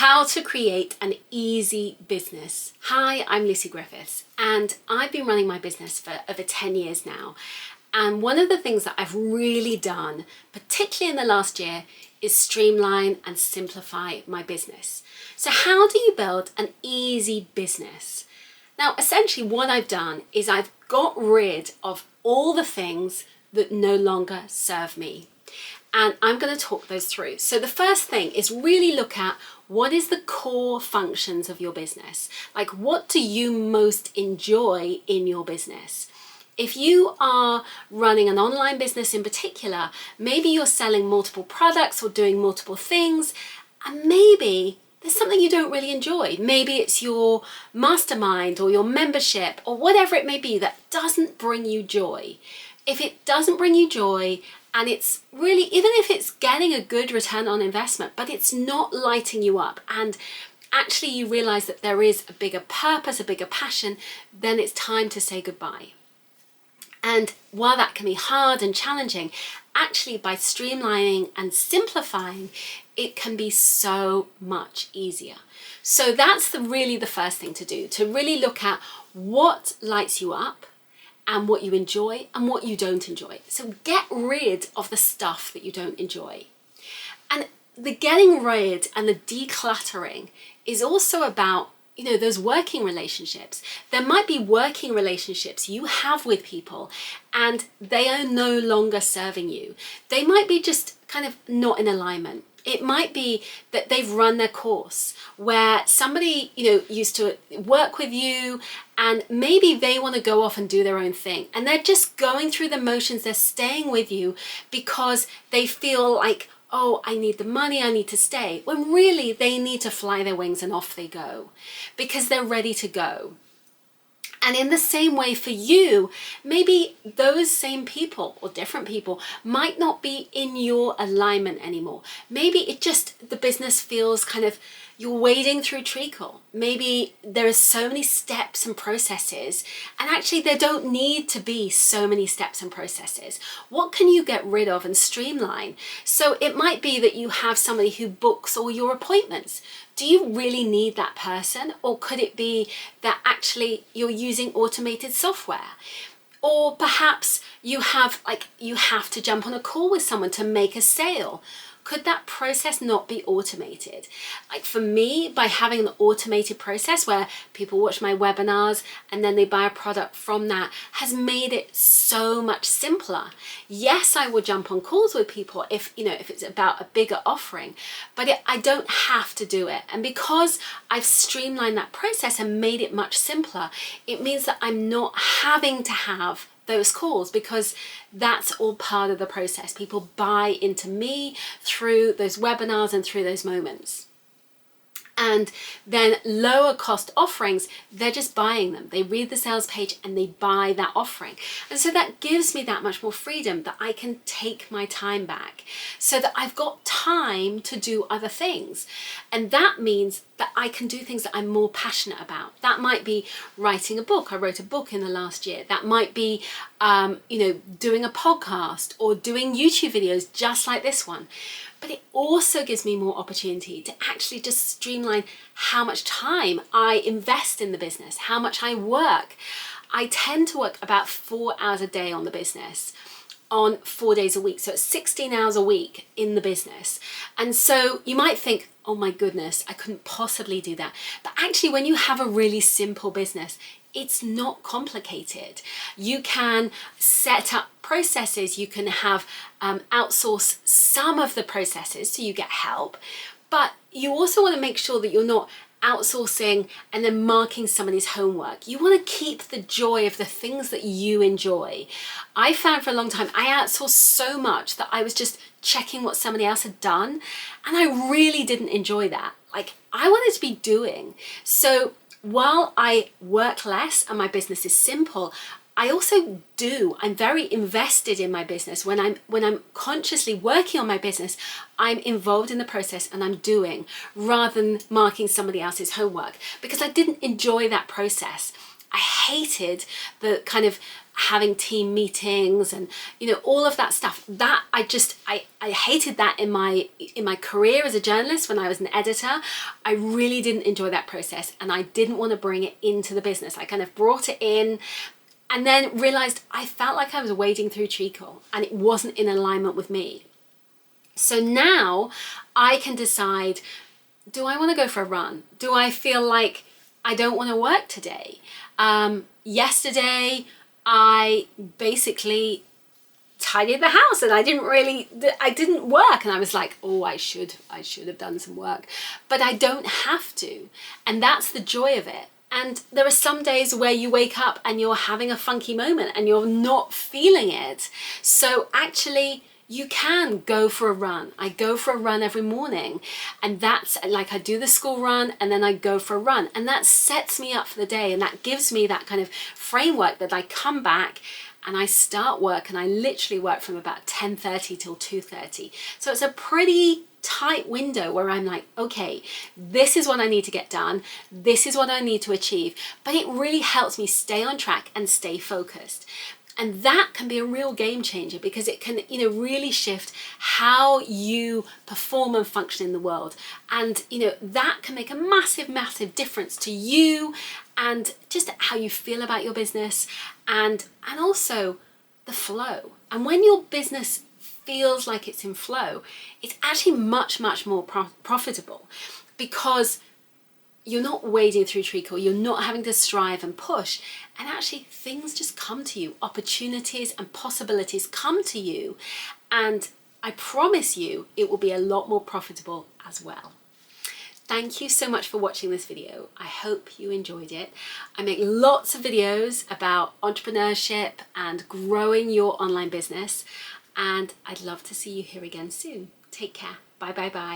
How to create an easy business. Hi, I'm Lucy Griffiths, and I've been running my business for over 10 years now. And one of the things that I've really done, particularly in the last year, is streamline and simplify my business. So how do you build an easy business? Now, essentially what I've done is I've got rid of all the things that no longer serve me. And I'm going to talk those through. So the first thing is really look at what is the core functions of your business? Like, what do you most enjoy in your business? If you are running an online business in particular, maybe you're selling multiple products or doing multiple things, and maybe there's something you don't really enjoy. Maybe it's your mastermind or your membership or whatever it may be that doesn't bring you joy. If it doesn't bring you joy, and it's really, even if it's getting a good return on investment, but it's not lighting you up, and actually you realize that there is a bigger purpose, a bigger passion, then it's time to say goodbye. And while that can be hard and challenging, actually by streamlining and simplifying, it can be so much easier. So that's really the first thing to do, to really look at what lights you up, and what you enjoy and what you don't enjoy. So get rid of the stuff that you don't enjoy. And the getting rid and the decluttering is also about, those working relationships. There might be working relationships you have with people and they are no longer serving you. They might be just kind of not in alignment. It might be that they've run their course where somebody, used to work with you and maybe they want to go off and do their own thing. And they're just going through the motions. They're staying with you because they feel like, oh, I need the money, I need to stay. When really they need to fly their wings and off they go because they're ready to go. And in the same way for you, maybe those same people or different people might not be in your alignment anymore. Maybe the business feels kind of, you're wading through treacle. Maybe there are so many steps and processes, and actually there don't need to be so many steps and processes. What can you get rid of and streamline? So it might be that you have somebody who books all your appointments. Do you really need that person? Or could it be that actually you're using automated software? Or perhaps you have to jump on a call with someone to make a sale. Could that process not be automated? Like for me, by having an automated process where people watch my webinars and then they buy a product from that has made it so much simpler. Yes, I will jump on calls with people if it's about a bigger offering, but I don't have to do it. And because I've streamlined that process and made it much simpler, it means that I'm not having to have those calls because that's all part of the process. People buy into me through those webinars and through those moments. And then lower cost offerings, they're just buying them. They read the sales page and they buy that offering. And so that gives me that much more freedom that I can take my time back so that I've got time to do other things. And that means that I can do things that I'm more passionate about. That might be writing a book. I wrote a book in the last year. That might be, doing a podcast or doing YouTube videos just like this one. But it also gives me more opportunity to actually just streamline how much time I invest in the business, how much I work. I tend to work about 4 hours a day on the business, on 4 days a week. So it's 16 hours a week in the business. And so you might think, oh my goodness, I couldn't possibly do that. But actually, when you have a really simple business, it's not complicated. You can set up processes, you can have outsource some of the processes so you get help, but you also want to make sure that you're not outsourcing and then marking somebody's homework. You want to keep the joy of the things that you enjoy. I found for a long time I outsourced so much that I was just checking what somebody else had done, and I really didn't enjoy that. Like, I wanted to be doing. So while I work less and my business is simple, I also I'm very invested in my business. When I'm consciously working on my business, I'm involved in the process and I'm doing rather than marking somebody else's homework, because I didn't enjoy that process. I hated the kind of having team meetings and, you know, all of that stuff. That I hated that in my career as a journalist when I was an editor. I really didn't enjoy that process, and I didn't want to bring it into the business. I kind of brought it in and then realized I felt like I was wading through treacle and it wasn't in alignment with me. So now I can decide, do I want to go for a run? Do I feel like I don't want to work today? Yesterday, I basically tidied the house and I didn't work, and I was like, oh, I should have done some work, but I don't have to. And that's the joy of it. And there are some days where you wake up and you're having a funky moment and you're not feeling it. So actually, you can go for a run. I go for a run every morning, and that's like, I do the school run and then I go for a run, and that sets me up for the day, and that gives me that kind of framework that I come back and I start work, and I literally work from about 10:30 till 2:30. So it's a pretty tight window where I'm like, okay, this is what I need to get done. This is what I need to achieve. But it really helps me stay on track and stay focused. And that can be a real game changer, because it can, you know, really shift how you perform and function in the world. And, you know, that can make a massive, massive difference to you and just how you feel about your business, and also the flow. And when your business feels like it's in flow, it's actually much, much more profitable, because you're not wading through treacle, you're not having to strive and push, and actually things just come to you. Opportunities and possibilities come to you, and I promise you it will be a lot more profitable as well. Thank you so much for watching this video. I hope you enjoyed it. I make lots of videos about entrepreneurship and growing your online business, and I'd love to see you here again soon. Take care. Bye, bye, bye.